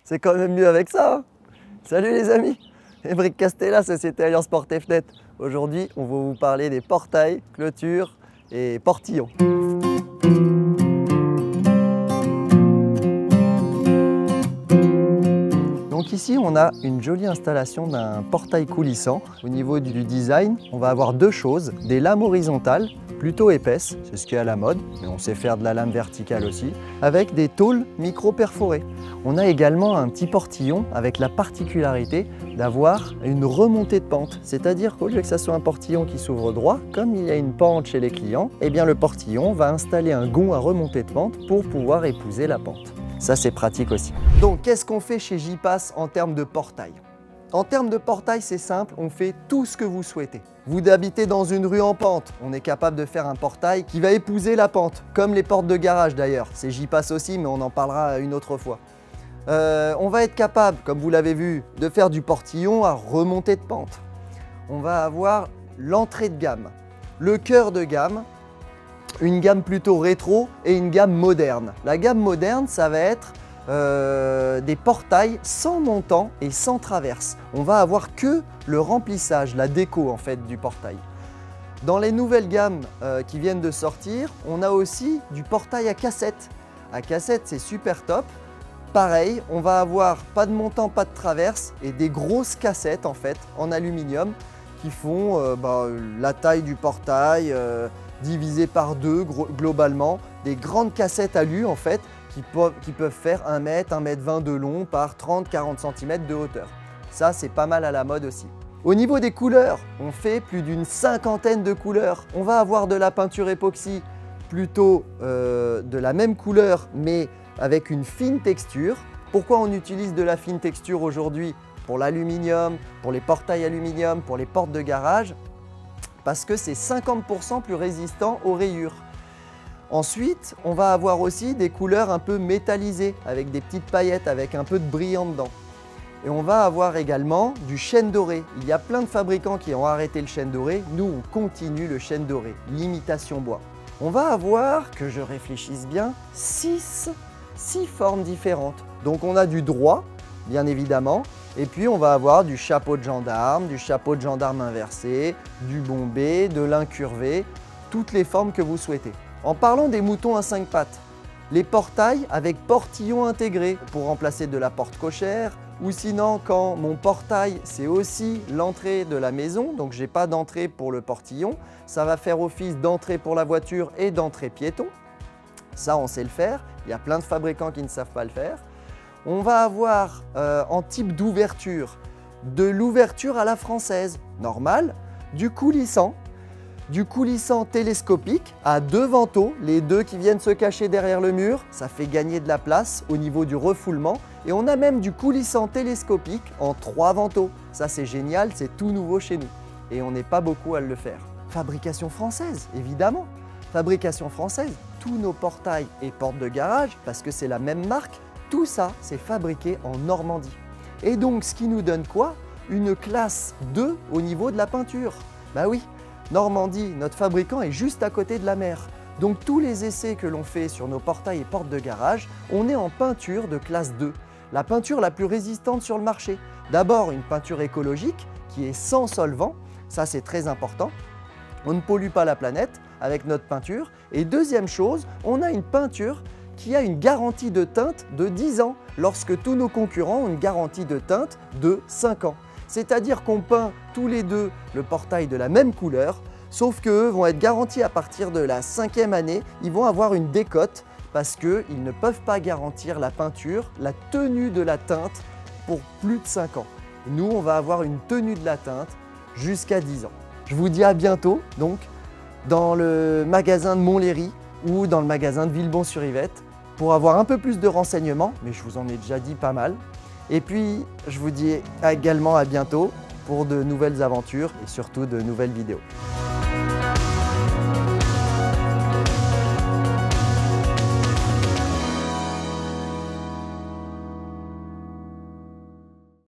C'est quand même mieux avec ça, hein. Salut les amis, Émeric Castella, Société Alliance Portes et Fenêtres. Aujourd'hui, on va vous parler des portails, clôtures et portillons. Donc ici, on a une jolie installation d'un portail coulissant. Au niveau du design, on va avoir deux choses, des lames horizontales plutôt épaisses, c'est ce qui est à la mode, mais on sait faire de la lame verticale aussi, avec des tôles micro-perforées. On a également un petit portillon avec la particularité d'avoir une remontée de pente, c'est-à-dire qu'au lieu que ça soit un portillon qui s'ouvre droit, comme il y a une pente chez les clients, eh bien le portillon va installer un gond à remontée de pente pour pouvoir épouser la pente. Ça, c'est pratique aussi. Donc, qu'est-ce qu'on fait chez J-Pass en termes de portail? En termes de portail, c'est simple, on fait tout ce que vous souhaitez. Vous habitez dans une rue en pente, on est capable de faire un portail qui va épouser la pente, comme les portes de garage d'ailleurs. C'est J-Pass aussi, mais on en parlera une autre fois. On va être capable, comme vous l'avez vu, de faire du portillon à remontée de pente. On va avoir l'entrée de gamme, le cœur de gamme, une gamme plutôt rétro et une gamme moderne. La gamme moderne, ça va être des portails sans montant et sans traverse. On va avoir que le remplissage, la déco en fait du portail. Dans les nouvelles gammes qui viennent de sortir, on a aussi du portail à cassette. À cassette, c'est super top. Pareil, on va avoir pas de montant, pas de traverse et des grosses cassettes en fait en aluminium qui font la taille du portail divisé par deux globalement, des grandes cassettes alu en fait qui peuvent faire 1 mètre, 1 mètre 20 de long par 30-40 cm de hauteur. Ça, c'est pas mal à la mode aussi. Au niveau des couleurs, on fait plus d'une cinquantaine de couleurs. On va avoir de la peinture époxy plutôt de la même couleur mais avec une fine texture. Pourquoi on utilise de la fine texture aujourd'hui? Pour l'aluminium, pour les portails aluminium, pour les portes de garage, parce que c'est 50% plus résistant aux rayures. Ensuite, on va avoir aussi des couleurs un peu métallisées, avec des petites paillettes, avec un peu de brillant dedans. Et on va avoir également du chêne doré. Il y a plein de fabricants qui ont arrêté le chêne doré. Nous, on continue le chêne doré, l'imitation bois. On va avoir, que je réfléchisse bien, 6 formes différentes. Donc on a du droit, bien évidemment, et puis on va avoir du chapeau de gendarme inversé, du bombé, de l'incurvé, toutes les formes que vous souhaitez. En parlant des moutons à 5 pattes, les portails avec portillon intégré pour remplacer de la porte cochère, ou sinon quand mon portail c'est aussi l'entrée de la maison, donc j'ai pas d'entrée pour le portillon, ça va faire office d'entrée pour la voiture et d'entrée piéton. Ça on sait le faire, il y a plein de fabricants qui ne savent pas le faire. On va avoir en type d'ouverture, de l'ouverture à la française, normale, du coulissant télescopique à 2 vantaux, les deux qui viennent se cacher derrière le mur, ça fait gagner de la place au niveau du refoulement. Et on a même du coulissant télescopique en 3 vantaux. Ça c'est génial, c'est tout nouveau chez nous. Et on n'est pas beaucoup à le faire. Fabrication française, évidemment. Fabrication française, tous nos portails et portes de garage, parce que c'est la même marque, tout ça c'est fabriqué en Normandie. Et donc ce qui nous donne quoi? Une classe 2 au niveau de la peinture. Bah oui, Normandie, notre fabricant est juste à côté de la mer. Donc tous les essais que l'on fait sur nos portails et portes de garage, on est en peinture de classe 2. La peinture la plus résistante sur le marché. D'abord une peinture écologique qui est sans solvant, ça c'est très important. On ne pollue pas la planète avec notre peinture. Et deuxième chose, on a une peinture qui a une garantie de teinte de 10 ans, lorsque tous nos concurrents ont une garantie de teinte de 5 ans. C'est-à-dire qu'on peint tous les deux le portail de la même couleur, sauf qu'eux vont être garantis à partir de la 5e année, ils vont avoir une décote parce qu'ils ne peuvent pas garantir la peinture, la tenue de la teinte pour plus de 5 ans. Nous, on va avoir une tenue de la teinte jusqu'à 10 ans. Je vous dis à bientôt, donc, dans le magasin de Montlhéry ou dans le magasin de Villebon-sur-Yvette pour avoir un peu plus de renseignements, mais je vous en ai déjà dit pas mal. Et puis, je vous dis également à bientôt pour de nouvelles aventures et surtout de nouvelles vidéos.